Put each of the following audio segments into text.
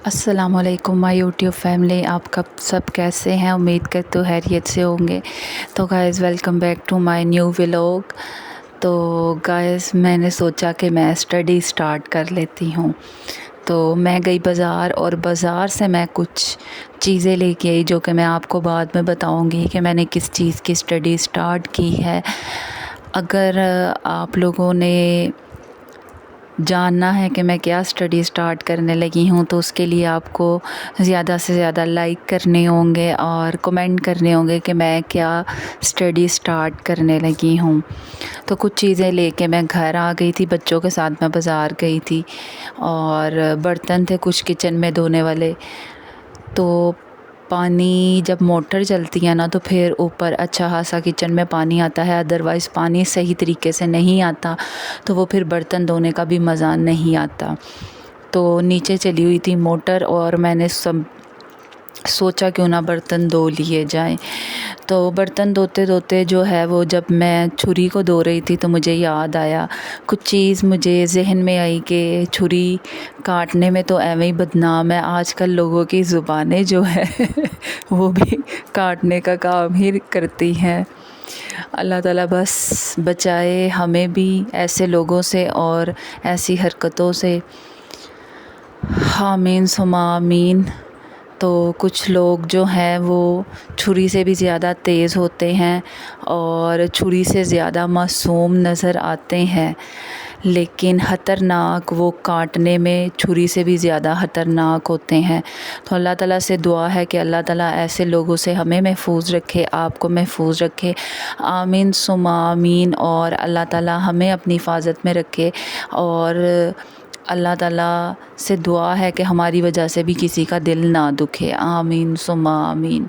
अस्सलाम वालेकुम my YouTube family. आप कब सब कैसे हैं? उम्मीद करते हो खैरियत से होंगे। तो guys welcome back to my new vlog. तो गाइस मैंने सोचा कि मैं स्टडी स्टार्ट कर लेती हूँ। तो मैं गई बाज़ार और बाज़ार से मैं कुछ चीज़ें लेके आई जो कि मैं आपको बाद में बताऊँगी कि मैंने किस चीज़ की स्टडी स्टार्ट की है। अगर आप लोगों ने जानना है कि मैं क्या स्टडी स्टार्ट करने लगी हूँ तो उसके लिए आपको ज़्यादा से ज़्यादा लाइक करने होंगे और कमेंट करने होंगे कि मैं क्या स्टडी स्टार्ट करने लगी हूँ। तो कुछ चीज़ें लेके मैं घर आ गई थी, बच्चों के साथ मैं बाज़ार गई थी और बर्तन थे कुछ किचन में धोने वाले। तो पानी जब मोटर चलती है ना तो फिर ऊपर अच्छा खासा किचन में पानी आता है, अदरवाइज़ पानी सही तरीके से नहीं आता तो वो फिर बर्तन धोने का भी मज़ा नहीं आता। तो नीचे चली हुई थी मोटर और मैंने सोचा क्यों ना बर्तन धो लिए जाएं। तो बर्तन धोते धोते जो है वो जब मैं छुरी को धो रही थी तो मुझे याद आया, कुछ चीज़ मुझे जहन में आई कि छुरी काटने में तो एवं ही बदनाम है। आजकल लोगों की ज़ुबानें जो है वो भी काटने का काम ही करती हैं। अल्लाह ताला बस बचाए हमें भी ऐसे लोगों से और ऐसी हरकतों से। आमीन सुमा आमीन। तो कुछ लोग जो हैं वो छुरी से भी ज़्यादा तेज़ होते हैं और छुरी से ज़्यादा मासूम नज़र आते हैं, लेकिन ख़तरनाक वो काटने में छुरी से भी ज़्यादा ख़तरनाक होते हैं। तो अल्लाह ताला से दुआ है कि अल्लाह ताला ऐसे लोगों से हमें महफूज रखे, आपको महफूज रखे। आमीन सुमा आमीन। और अल्लाह ताला हमें अपनी हिफाजत में रखे और अल्लाह ताला से दुआ है कि हमारी वजह से भी किसी का दिल ना दुखे। आमीन सुमा आमीन।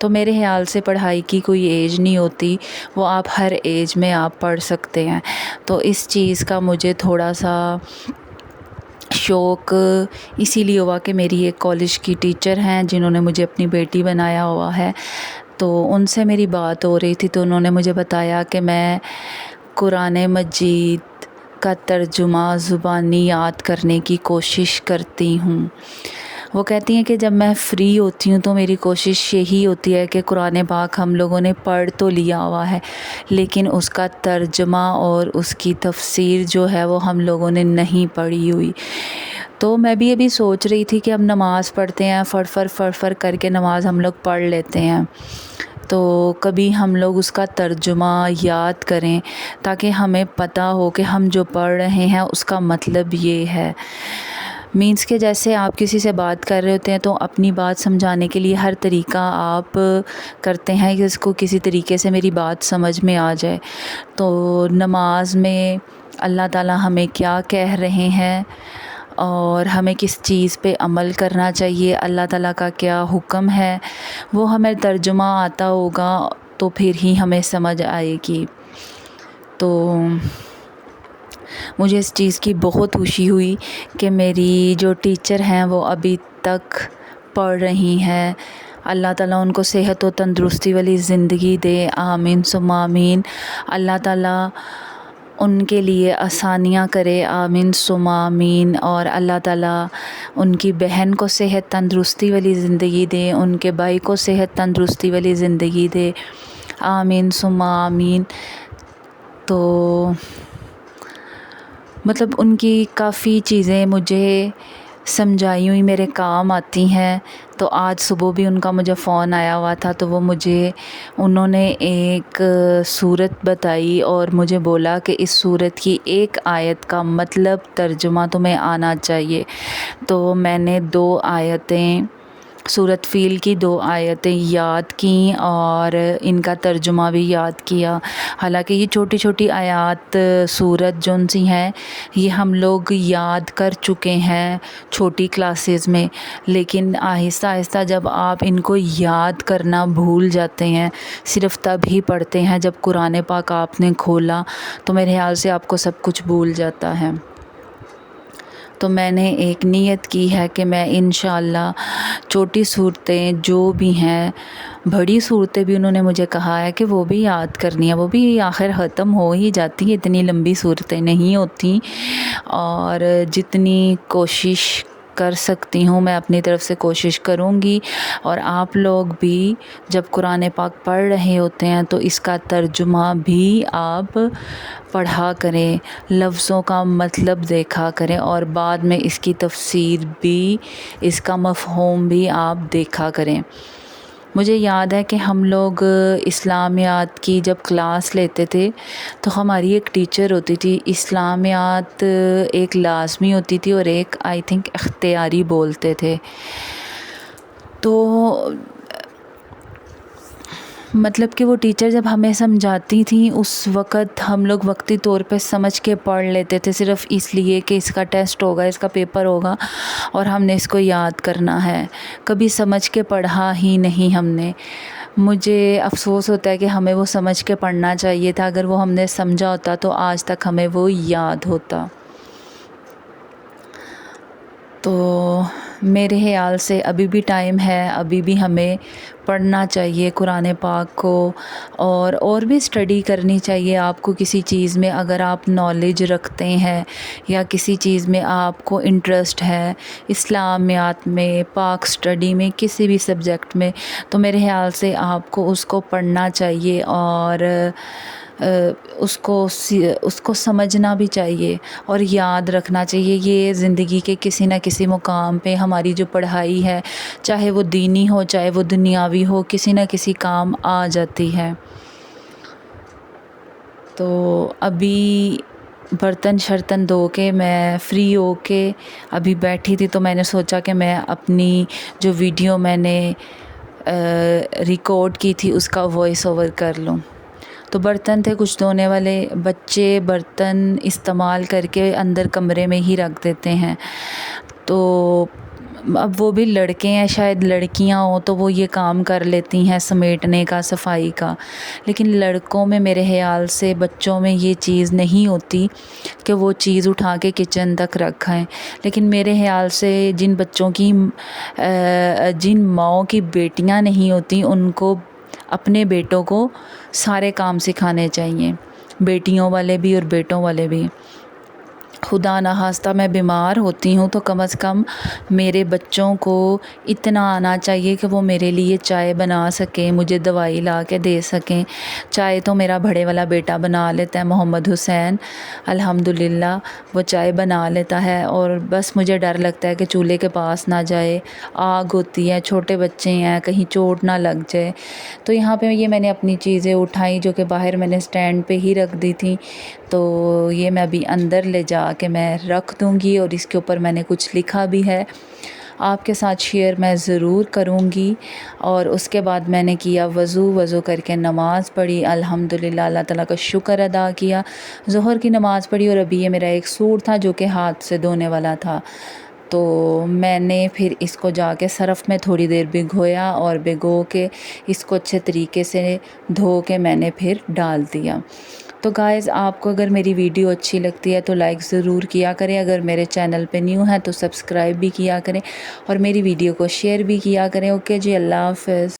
तो मेरे ख़्याल से पढ़ाई की कोई एज नहीं होती, वो आप हर एज में आप पढ़ सकते हैं। तो इस चीज़ का मुझे थोड़ा सा शौक़ इसीलिए हुआ कि मेरी एक कॉलेज की टीचर हैं जिन्होंने मुझे अपनी बेटी बनाया हुआ है। तो उनसे मेरी बात हो रही थी तो उन्होंने मुझे बताया कि मैं कुरान मजीद का तर्जुमा ज़ुबानी याद करने की कोशिश करती हूँ। वो कहती हैं कि जब मैं फ़्री होती हूँ तो मेरी कोशिश यही होती है कि कुरान पाक हम लोगों ने पढ़ तो लिया हुआ है लेकिन उसका तर्जुमा और उसकी तफसीर जो है वो हम लोगों ने नहीं पढ़ी हुई। तो मैं भी अभी सोच रही थी कि हम नमाज़ पढ़ते हैं, फड़ करके नमाज़ हम लोग पढ़ लेते हैं, तो कभी हम लोग उसका तर्जुमा याद करें ताकि हमें पता हो कि हम जो पढ़ रहे हैं उसका मतलब ये है। मीन्स के जैसे आप किसी से बात कर रहे होते हैं तो अपनी बात समझाने के लिए हर तरीका आप करते हैं कि इसको किसी तरीके से मेरी बात समझ में आ जाए। तो नमाज में अल्लाह ताला हमें क्या कह रहे हैं और हमें किस चीज़ पे अमल करना चाहिए, अल्लाह ताला का क्या हुक्म है, वो हमें तर्जुमा आता होगा तो फिर ही हमें समझ आएगी। तो मुझे इस चीज़ की बहुत खुशी हुई कि मेरी जो टीचर हैं वो अभी तक पढ़ रही हैं। अल्लाह ताला उनको सेहत और तंदुरुस्ती वाली ज़िंदगी दे। आमीन सुम्मा आमीन। अल्लाह ताला उनके लिए आसानियाँ करे। आमीन सुम्मा आमीन। और अल्लाह ताला उनकी बहन को सेहत तंदुरुस्ती वाली ज़िंदगी दे, उनके भाई को सेहत तंदुरुस्ती वाली ज़िंदगी दे। आमीन सुम्मा आमीन। तो मतलब उनकी काफ़ी चीज़ें मुझे समझाई हुई मेरे काम आती हैं। तो आज सुबह भी उनका मुझे फ़ोन आया हुआ था तो वो मुझे उन्होंने एक सूरत बताई और मुझे बोला कि इस सूरत की एक आयत का मतलब तर्जुमा तुम्हें आना चाहिए। तो मैंने 2 आयतें सूरत फ़ील की 2 आयतें याद की और इनका तर्जुमा भी याद किया। हालांकि ये छोटी छोटी आयत सूरत जोन सी हैं ये हम लोग याद कर चुके हैं छोटी क्लासेस में, लेकिन आहिस्ता आहिस्ता जब आप इनको याद करना भूल जाते हैं, सिर्फ़ तब ही पढ़ते हैं जब कुरान पाक आपने खोला, तो मेरे ख्याल से आपको सब कुछ भूल जाता है। तो मैंने एक नीयत की है कि मैं इंशाअल्लाह छोटी सूरतें जो भी हैं, बड़ी सूरतें भी उन्होंने मुझे कहा है कि वो भी याद करनी है, वो भी आखिर ख़त्म हो ही जाती है, इतनी लंबी सूरतें नहीं होती। और जितनी कोशिश کر سکتی ہوں میں اپنی طرف سے کوشش کروں گی. اور آپ لوگ بھی جب قرآن پاک پڑھ رہے ہوتے ہیں تو اس کا ترجمہ بھی آپ پڑھا کریں, لفظوں کا مطلب دیکھا کریں, اور بعد میں اس کی تفسیر بھی, اس کا مفہوم بھی آپ دیکھا کریں. مجھے یاد ہے کہ ہم لوگ اسلامیات کی جب کلاس لیتے تھے تو ہماری ایک ٹیچر ہوتی تھی. اسلامیات ایک لازمی ہوتی تھی اور ایک آئی تھنک اختیاری بولتے تھے. تو مطلب کہ وہ ٹیچر جب ہمیں سمجھاتی تھیں اس وقت ہم لوگ وقتی طور پہ سمجھ کے پڑھ لیتے تھے, صرف اس لیے کہ اس کا ٹیسٹ ہوگا, اس کا پیپر ہوگا اور ہم نے اس کو یاد کرنا ہے. کبھی سمجھ کے پڑھا ہی نہیں ہم نے. مجھے افسوس ہوتا ہے کہ ہمیں وہ سمجھ کے پڑھنا چاہیے تھا. اگر وہ ہم نے سمجھا ہوتا تو آج تک ہمیں وہ یاد ہوتا. تو میرے خیال سے ابھی بھی ٹائم ہے, ابھی بھی ہمیں پڑھنا چاہیے قرآن پاک کو, اور بھی اسٹڈی کرنی چاہیے آپ کو. کسی چیز میں اگر آپ نالج رکھتے ہیں یا کسی چیز میں آپ کو انٹرسٹ ہے, اسلامیات میں, پاک اسٹڈی میں, کسی بھی سبجیکٹ میں, تو میرے خیال سے آپ کو اس کو پڑھنا چاہیے اور اس کو سمجھنا بھی چاہیے اور یاد رکھنا چاہیے. یہ زندگی کے کسی نہ کسی مقام پہ ہماری جو پڑھائی ہے, چاہے وہ دینی ہو چاہے وہ دنیاوی ہو, کسی نہ کسی کام آ جاتی ہے. تو ابھی برتن شرتن دھو کے میں فری ہو کے ابھی بیٹھی تھی, تو میں نے سوچا کہ میں اپنی جو ویڈیو میں نے ریکارڈ کی تھی اس کا وائس اوور کر لوں. تو برتن تھے کچھ دھونے والے, بچے برتن استعمال کر کے اندر کمرے میں ہی رکھ دیتے ہیں. تو اب وہ بھی لڑکے ہیں, شاید لڑکیاں ہوں تو وہ یہ کام کر لیتی ہیں سمیٹنے کا, صفائی کا, لیکن لڑکوں میں میرے خیال سے بچوں میں یہ چیز نہیں ہوتی کہ وہ چیز اٹھا کے کچن تک رکھیں. لیکن میرے خیال سے جن بچوں کی جن ماؤں کی بیٹیاں نہیں ہوتی ان کو اپنے بیٹوں کو سارے کام سکھانے چاہیے, بیٹیوں والے بھی اور بیٹوں والے بھی. خدا نخواستہ میں بیمار ہوتی ہوں تو کم از کم میرے بچوں کو اتنا آنا چاہیے کہ وہ میرے لیے چائے بنا سکیں, مجھے دوائی لا کے دے سکیں. چائے تو میرا بڑے والا بیٹا بنا لیتا ہے, محمد حسین, الحمدللہ وہ چائے بنا لیتا ہے. اور بس مجھے ڈر لگتا ہے کہ چولہے کے پاس نہ جائے, آگ ہوتی ہے, چھوٹے بچے ہیں, کہیں چوٹ نہ لگ جائے. تو یہاں پہ یہ میں نے اپنی چیزیں اٹھائیں جو کہ باہر میں نے اسٹینڈ پہ ہی رکھ دی تھیں, تو یہ میں ابھی اندر لے جا کہ میں رکھ دوں گی. اور اس کے اوپر میں نے کچھ لکھا بھی ہے, آپ کے ساتھ شیئر میں ضرور کروں گی. اور اس کے بعد میں نے کیا وضو کر کے نماز پڑھی, الحمدللہ اللہ تعالیٰ کا شکر ادا کیا. ظہر کی نماز پڑھی اور ابھی یہ میرا ایک سوٹ تھا جو کہ ہاتھ سے دھونے والا تھا, تو میں نے پھر اس کو جا کے صرف میں تھوڑی دیر بھگویا اور بھگو کے اس کو اچھے طریقے سے دھو کے میں نے پھر ڈال دیا. تو گائز آپ کو اگر میری ویڈیو اچھی لگتی ہے تو لائک ضرور کیا کریں, اگر میرے چینل پہ نیو ہیں تو سبسکرائب بھی کیا کریں اور میری ویڈیو کو شیئر بھی کیا کریں. اوکے جی, اللہ حافظ.